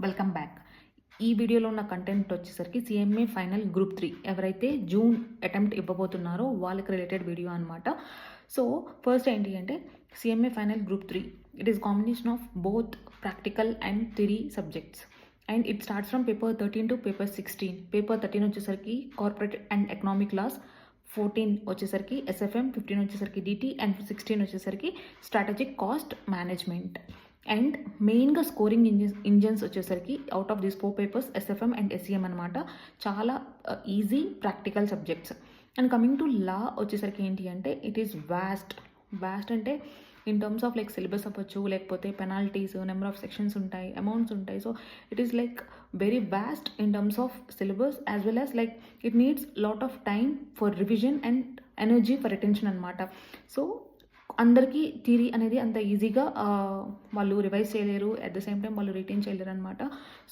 Welcome back. ఈ వీడియోలో ఉన్న కంటెంట్ వచ్చేసరికి సిఎంఏ ఫైనల్ గ్రూప్ 3 ఎవరైతే జూన్ అటెంప్ట్ ఇవ్వబోతున్నారో వాళ్ళకి రిలేటెడ్ వీడియో అనమాట. సో ఫస్ట్ ఏంటి అంటే CMA final group 3 it is combination of both practical and theory subjects and it starts from paper 13 to paper 16. Paper 13 వచ్చేసరికి కార్పొరేట్ అండ్ ఎకనామిక్ లాస్, 14 వచ్చేసరికి SFM, 15 వచ్చేసరికి DT and 16 వచ్చేసరికి strategic cost management. And మెయిన్గా scoring engines వచ్చేసరికి out of these 4 papers SFM and SEM అనమాట. చాలా easy practical subjects. And coming to law వచ్చేసరికి ఏంటి అంటే ఇట్ ఈస్ వ్యాస్ట్ అంటే in terms of like syllabus అవ్వచ్చు, లేకపోతే పెనాల్టీస్, నెంబర్ ఆఫ్ సెక్షన్స్ ఉంటాయి, అమౌంట్స్ ఉంటాయి. So it is like very vast in terms of syllabus as well as like it needs lot of time for revision and energy for attention అనమాట. So అందరికీ theory అనేది అంత ఈజీగా వాళ్ళు revise చేయలేరు, at the same time వాళ్ళు retain చేయలేరు అనమాట.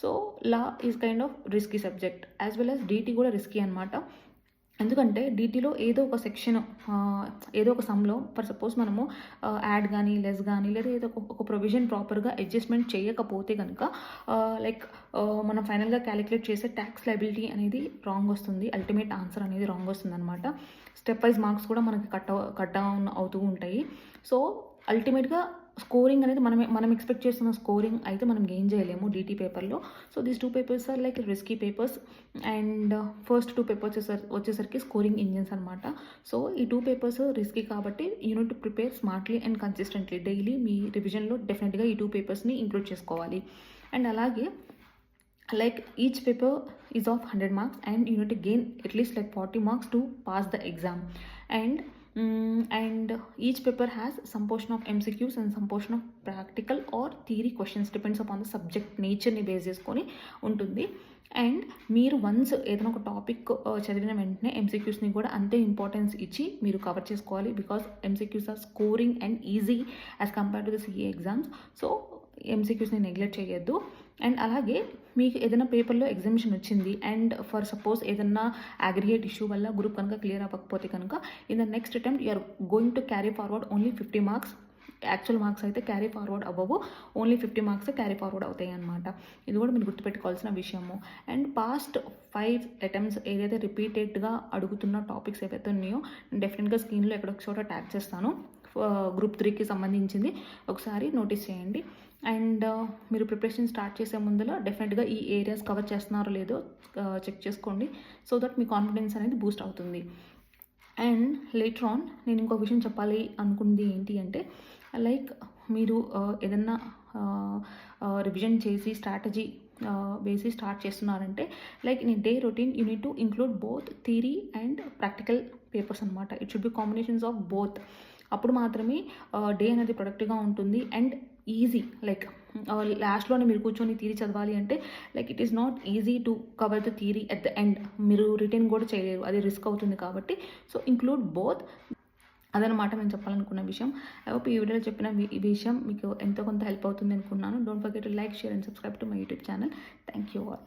So law is kind of risky subject as well as DT కూడా రిస్కీ అనమాట. ఎందుకంటే డిటీలో ఏదో ఒక సెక్షన్, ఏదో ఒక సమ్లో ఫర్ సపోజ్ మనము యాడ్ కానీ లెస్ కానీ లేదా ఏదో ఒక ప్రొవిజన్ ప్రాపర్గా అడ్జస్ట్మెంట్ చేయకపోతే కనుక లైక్ మనం ఫైనల్గా క్యాలిక్యులేట్ చేసే ట్యాక్స్ లైబిలిటీ అనేది రాంగ్ వస్తుంది, అల్టిమేట్ ఆన్సర్ అనేది రాంగ్ వస్తుంది అనమాట. స్టెప్ వైజ్ మార్క్స్ కూడా మనకి కట్ డౌన్ అవుతూ ఉంటాయి. సో అల్టిమేట్గా స్కోరింగ్ అనేది మనం ఎక్స్పెక్ట్ చేస్తున్న స్కోరింగ్ అయితే మనం గెయిన్ చేయలేము డిటీ పేపర్లో. So these 2 papers are like risky papers and first 2 papers వచ్చేసరికి స్కోరింగ్ ఇంజిన్స్ అనమాట. సో ఈ 2 పేపర్స్ రిస్కీ కాబట్టి unit to prepare smartly and consistently. Daily మీ రివిజన్లో డెఫినెట్గా ఈ 2 పేపర్స్ని ఇంక్లూడ్ చేసుకోవాలి. అండ్ అలాగే like each paper is of 100 marks and you need to gain at least like 40 marks to pass the exam. And each paper has some portion of MCQs and some portion of practical or theory questions, depends upon the subject nature ని base చేసుకొని ఉంటుంది. And మీరు once ఏదైనా ఒక topic చదివిన వెంటనే ఎంసీక్యూస్ని కూడా అంతే ఇంపార్టెన్స్ ఇచ్చి మీరు కవర్ చేసుకోవాలి. Because MCQs are scoring and easy as compare to the CA exams. So ఎంసీక్యూస్ని నెగ్లెక్ట్ చేయొద్దు. అండ్ అలాగే మీకు ఏదైనా పేపర్లో ఎగ్జామినేషన్ వచ్చింది అండ్ ఫర్ సపోజ్ ఏదైనా అగ్రిగేట్ ఇష్యూ వల్ల గ్రూప్ కనుక క్లియర్ అవ్వకపోతే కనుక in the next attempt you're going to carry forward only 50 marks. Actual marks అయితే క్యారీ ఫార్వర్డ్ అవ్వవు, ఓన్లీ 50 మార్క్స్ క్యారీ ఫార్వర్డ్ అవుతాయి అనమాట. ఇది కూడా మీరు గుర్తుపెట్టుకోవాల్సిన విషయము. అండ్ పాస్ట్ 5 అటెంప్ట్స్ ఏదైతే రిపీటెడ్గా అడుగుతున్న టాపిక్స్ ఏవైతే ఉన్నాయో డెఫినెట్గా స్క్రీన్లో ఎక్కడొక చోట ట్యాగ్ చేస్తాను. గ్రూప్ 3కి సంబంధించింది ఒకసారి నోటీస్ చేయండి. అండ్ మీరు ప్రిపరేషన్ స్టార్ట్ చేసే ముందులో డెఫినెట్గా ఈ ఏరియాస్ కవర్ చేస్తున్నారో లేదో చెక్ చేసుకోండి. సో దట్ మీ కాన్ఫిడెన్స్ అనేది బూస్ట్ అవుతుంది. అండ్ లేటర్ ఆన్ నేను ఇంకో విషయం చెప్పాలి అనుకుంది ఏంటి అంటే లైక్ మీరు ఏదన్నా రివిజన్ చేసి స్ట్రాటజీ వేసి స్టార్ట్ చేస్తున్నారంటే like in day routine you need to include both theory and practical papers అనమాట. It should be combinations of both. అప్పుడు మాత్రమే డే అనేది ప్రొడక్ట్గా ఉంటుంది అండ్ ఈజీ. లైక్ లాస్ట్లోనే మీరు కూర్చొని థియరీ చదవాలి అంటే like it is not easy to cover the theory at the end. మీరు రిటైన్ కూడా చేయలేరు, అది రిస్క్ అవుతుంది కాబట్టి. So include both. అదనమాట నేను చెప్పాలనుకున్న విషయం. ఐ హోప్ ఈ వీడియోలో చెప్పిన ఈ విషయం మీకు ఎంతో కొంత హెల్ప్ అవుతుంది అనుకున్నాను. Don't forget to like, share and subscribe to my YouTube channel. Thank you all.